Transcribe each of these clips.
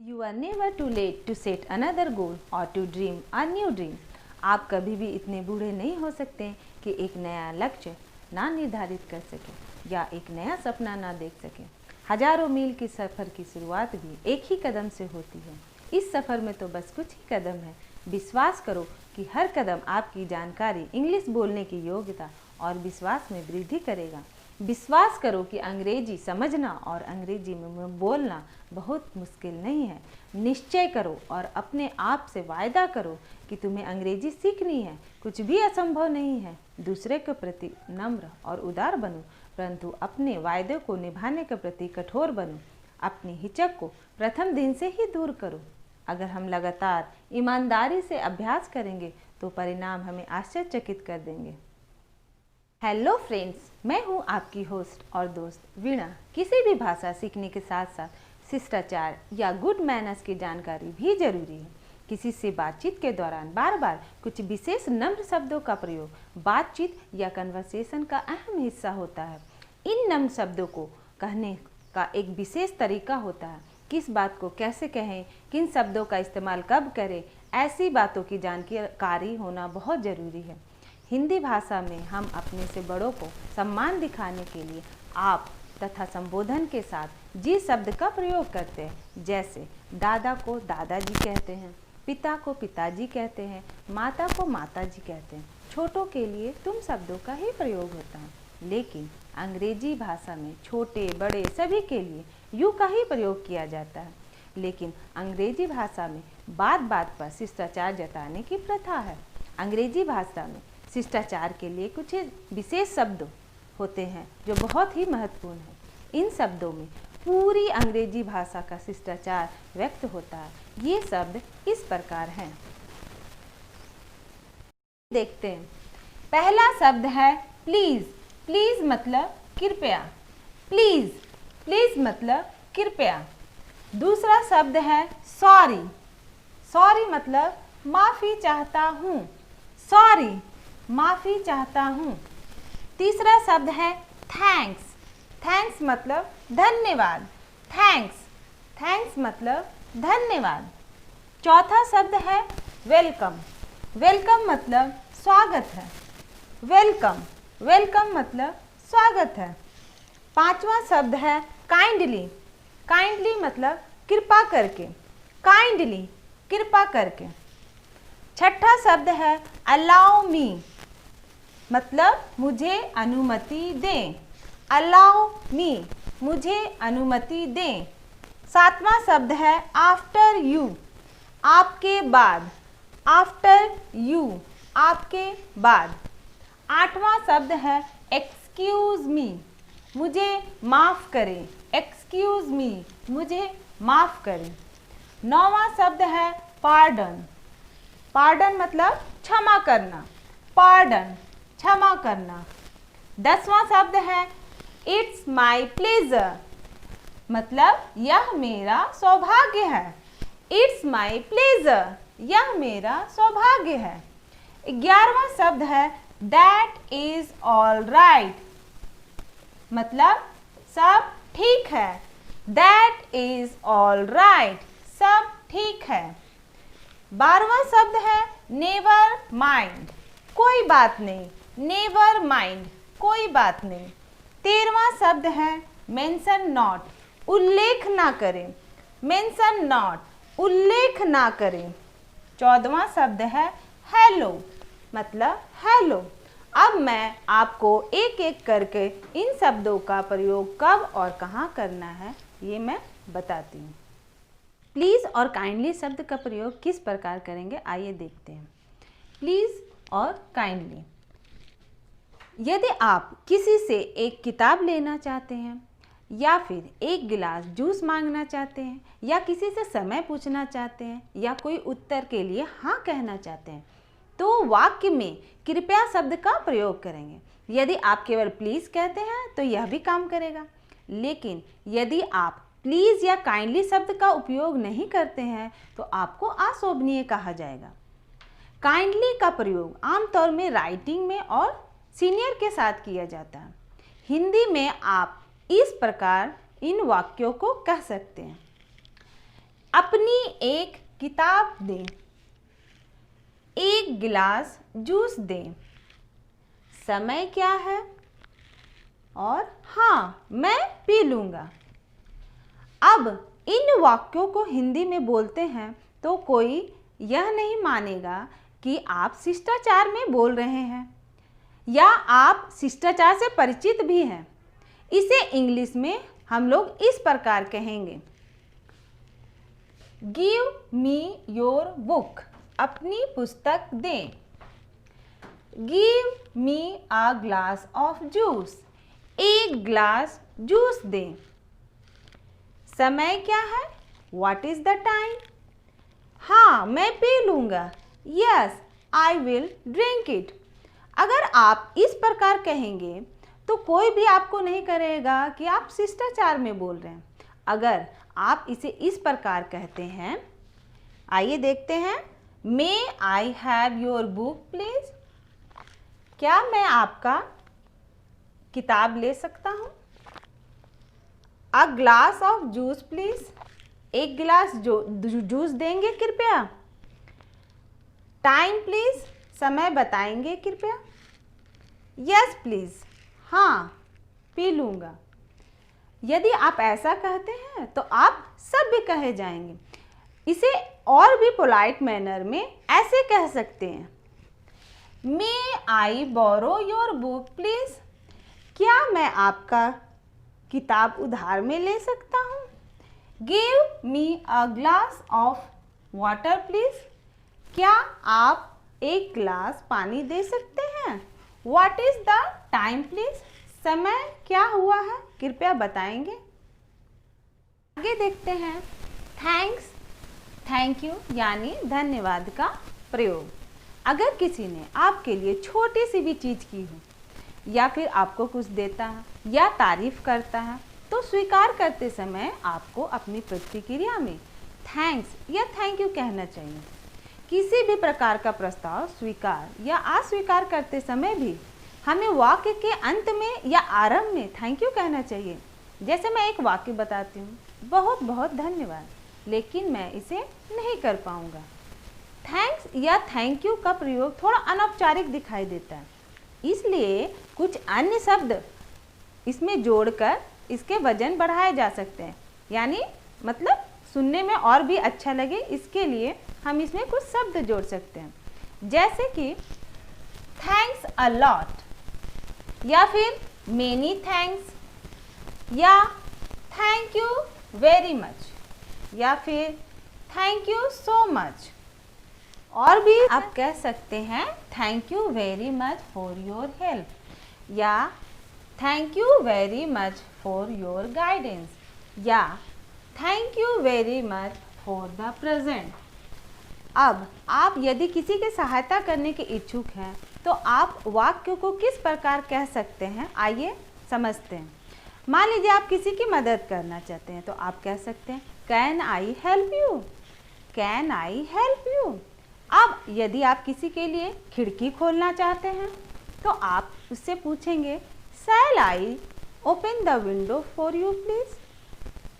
You are never too late to set another goal or to dream a new dream. आप कभी भी इतने बूढ़े नहीं हो सकते कि एक नया लक्ष्य ना निर्धारित कर सके या एक नया सपना ना देख सके। हजारों मील की सफ़र की शुरुआत भी एक ही कदम से होती है। इस सफ़र में तो बस कुछ ही कदम है। विश्वास करो कि हर कदम आपकी जानकारी, इंग्लिश बोलने की योग्यता और विश्वास में वृद्धि करेगा। विश्वास करो कि अंग्रेजी समझना और अंग्रेजी में बोलना बहुत मुश्किल नहीं है। निश्चय करो और अपने आप से वायदा करो कि तुम्हें अंग्रेजी सीखनी है। कुछ भी असंभव नहीं है। दूसरे के प्रति नम्र और उदार बनो, परंतु अपने वायदे को निभाने के प्रति कठोर बनो। अपनी हिचक को प्रथम दिन से ही दूर करो। अगर हम लगातार ईमानदारी से अभ्यास करेंगे तो परिणाम हमें आश्चर्यचकित कर देंगे। हेलो फ्रेंड्स, मैं हूं आपकी होस्ट और दोस्त वीणा। किसी भी भाषा सीखने के साथ साथ शिष्टाचार या गुड मैनर्स की जानकारी भी जरूरी है। किसी से बातचीत के दौरान बार बार कुछ विशेष नम्र शब्दों का प्रयोग बातचीत या कन्वर्सेशन का अहम हिस्सा होता है। इन नम्र शब्दों को कहने का एक विशेष तरीका होता है। किस बात को कैसे कहें, किन शब्दों का इस्तेमाल कब करें, ऐसी बातों की जानकारी होना बहुत ज़रूरी है। हिंदी भाषा में हम अपने से बड़ों को सम्मान दिखाने के लिए आप तथा संबोधन के साथ जी शब्द का प्रयोग करते हैं। जैसे दादा को दादाजी कहते हैं, पिता को पिताजी कहते हैं, माता को माताजी कहते हैं। छोटों के लिए तुम शब्दों का ही प्रयोग होता है। लेकिन अंग्रेजी भाषा में छोटे बड़े सभी के लिए यू का ही प्रयोग किया जाता है। लेकिन अंग्रेजी भाषा में बात बात पर शिष्टाचार जताने की प्रथा है। अंग्रेजी भाषा में शिष्टाचार के लिए कुछ विशेष शब्द होते हैं जो बहुत ही महत्वपूर्ण है। इन शब्दों में पूरी अंग्रेजी भाषा का शिष्टाचार व्यक्त होता है। ये शब्द इस प्रकार हैं। देखते हैं। पहला शब्द है प्लीज। प्लीज मतलब कृपया। प्लीज, प्लीज मतलब कृपया। दूसरा शब्द है सॉरी। सॉरी मतलब माफ़ी चाहता हूँ। सॉरी, माफ़ी चाहता हूँ। तीसरा शब्द है थैंक्स। थैंक्स मतलब धन्यवाद। थैंक्स, थैंक्स मतलब धन्यवाद। चौथा शब्द है वेलकम। वेलकम मतलब स्वागत है। वेलकम, वेलकम मतलब स्वागत है। पांचवा शब्द है काइंडली। काइंडली मतलब कृपा करके। काइंडली, कृपा करके। छठा शब्द है अलाउ मी, मतलब मुझे अनुमति दें। अलाउ मी, मुझे अनुमति दें। सातवां शब्द है आफ्टर यू, आपके बाद। आफ्टर यू, आपके बाद। आठवां शब्द है एक्सक्यूज मी, मुझे माफ़ करें। एक्सक्यूज मी, मुझे माफ़ करें। नौवां शब्द है पार्डन। पार्डन मतलब क्षमा करना। पार्डन, क्षमा करना। 10वां शब्द है इट्स माई प्लेजर, मतलब यह मेरा सौभाग्य है। इट्स माई प्लेजर, यह मेरा सौभाग्य है। 11वां शब्द है दैट इज ऑल राइट, मतलब सब ठीक है। दैट इज ऑल राइट, सब ठीक है। 12वां शब्द है नेवर माइंड, कोई बात नहीं। नेवर माइंड, कोई बात नहीं। 13वां शब्द है मेंशन नॉट, उल्लेख ना करें। मेंशन नॉट, उल्लेख ना करें। 14वां शब्द है हेलो, मतलब हेलो। अब मैं आपको एक एक करके इन शब्दों का प्रयोग कब और कहाँ करना है ये मैं बताती हूँ। प्लीज़ और काइंडली शब्द का प्रयोग किस प्रकार करेंगे आइए देखते हैं। प्लीज़ और काइंडली। यदि आप किसी से एक किताब लेना चाहते हैं या फिर एक गिलास जूस मांगना चाहते हैं या किसी से समय पूछना चाहते हैं या कोई उत्तर के लिए हाँ कहना चाहते हैं तो वाक्य में कृपया शब्द का प्रयोग करेंगे। यदि आप केवल प्लीज़ कहते हैं तो यह भी काम करेगा। लेकिन यदि आप प्लीज़ या काइंडली शब्द का उपयोग नहीं करते हैं तो आपको अशोभनीय कहा जाएगा। काइंडली का प्रयोग आमतौर में राइटिंग में और सीनियर के साथ किया जाता है। हिंदी में आप इस प्रकार इन वाक्यों को कह सकते हैं। अपनी एक किताब दें, एक गिलास जूस दें। समय क्या है? और हाँ, मैं पी लूँगा। अब इन वाक्यों को हिंदी में बोलते हैं तो कोई यह नहीं मानेगा कि आप शिष्टाचार में बोल रहे हैं या आप शिष्टाचार से परिचित भी हैं। इसे इंग्लिश में हम लोग इस प्रकार कहेंगे, गिव मी योर बुक, अपनी पुस्तक दें। Give me a glass of juice, एक ग्लास जूस दें। समय क्या है? What is the time? हाँ, मैं पी लूँगा। Yes, I will drink it. अगर आप इस प्रकार कहेंगे तो कोई भी आपको नहीं करेगा कि आप शिष्टाचार में बोल रहे हैं। अगर आप इसे इस प्रकार कहते हैं, आइए देखते हैं, May I have your book please? क्या मैं आपका किताब ले सकता हूँ? A glass of juice please, एक गिलास जूस देंगे कृपया। टाइम प्लीज, समय बताएंगे कृपया। यस प्लीज, हाँ पी लूँगा। यदि आप ऐसा कहते हैं तो आप सभ्य कहे जाएंगे। इसे और भी पोलाइट मैनर में ऐसे कह सकते हैं, मे आई बोरो योर बुक प्लीज, क्या मैं आपका किताब उधार में ले सकता हूँ? Give me a glass of water please, क्या आप एक ग्लास पानी दे सकते हैं? What is the time please, समय क्या हुआ है कृपया बताएंगे। आगे देखते हैं, थैंक्स, थैंक यू यानी धन्यवाद का प्रयोग। अगर किसी ने आपके लिए छोटी सी भी चीज़ की हो या फिर आपको कुछ देता है या तारीफ करता है तो स्वीकार करते समय आपको अपनी प्रतिक्रिया में थैंक्स या थैंक यू कहना चाहिए। किसी भी प्रकार का प्रस्ताव स्वीकार या अस्वीकार करते समय भी हमें वाक्य के अंत में या आरंभ में थैंक यू कहना चाहिए। जैसे मैं एक वाक्य बताती हूँ, बहुत बहुत धन्यवाद, लेकिन मैं इसे नहीं कर पाऊँगा। थैंक्स या थैंक यू का प्रयोग थोड़ा अनौपचारिक दिखाई देता है, इसलिए कुछ अन्य शब्द इसमें जोड़कर इसके वजन बढ़ाए जा सकते हैं, यानी मतलब सुनने में और भी अच्छा लगे, इसके लिए हम इसमें कुछ शब्द जोड़ सकते हैं, जैसे कि थैंक्स अ लॉट या फिर मेनी थैंक्स या थैंक यू वेरी मच या फिर थैंक यू सो मच। और भी आप कह सकते हैं thank you very much for your help या thank you very much for your guidance या thank you very much for the present. अब आप यदि किसी की सहायता करने के इच्छुक हैं तो आप वाक्य को किस प्रकार कह सकते हैं, आइए समझते हैं। मान लीजिए आप किसी की मदद करना चाहते हैं तो आप कह सकते हैं can I help you, can I help you. अब यदि आप किसी के लिए खिड़की खोलना चाहते हैं तो आप उससे पूछेंगे shall I open the window for you please.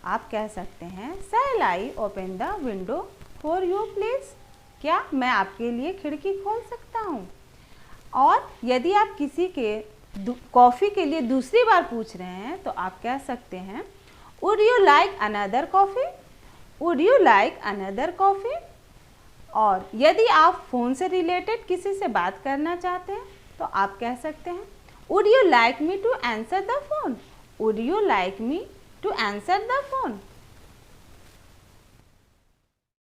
आप कह सकते हैं shall I open the window for you please, क्या मैं आपके लिए खिड़की खोल सकता हूँ। और यदि आप किसी के कॉफ़ी के लिए दूसरी बार पूछ रहे हैं तो आप कह सकते हैं would you like another coffee, would you like another coffee. और यदि आप फ़ोन से रिलेटेड किसी से बात करना चाहते हैं तो आप कह सकते हैं would you like me to answer the phone, would you like me to answer the phone.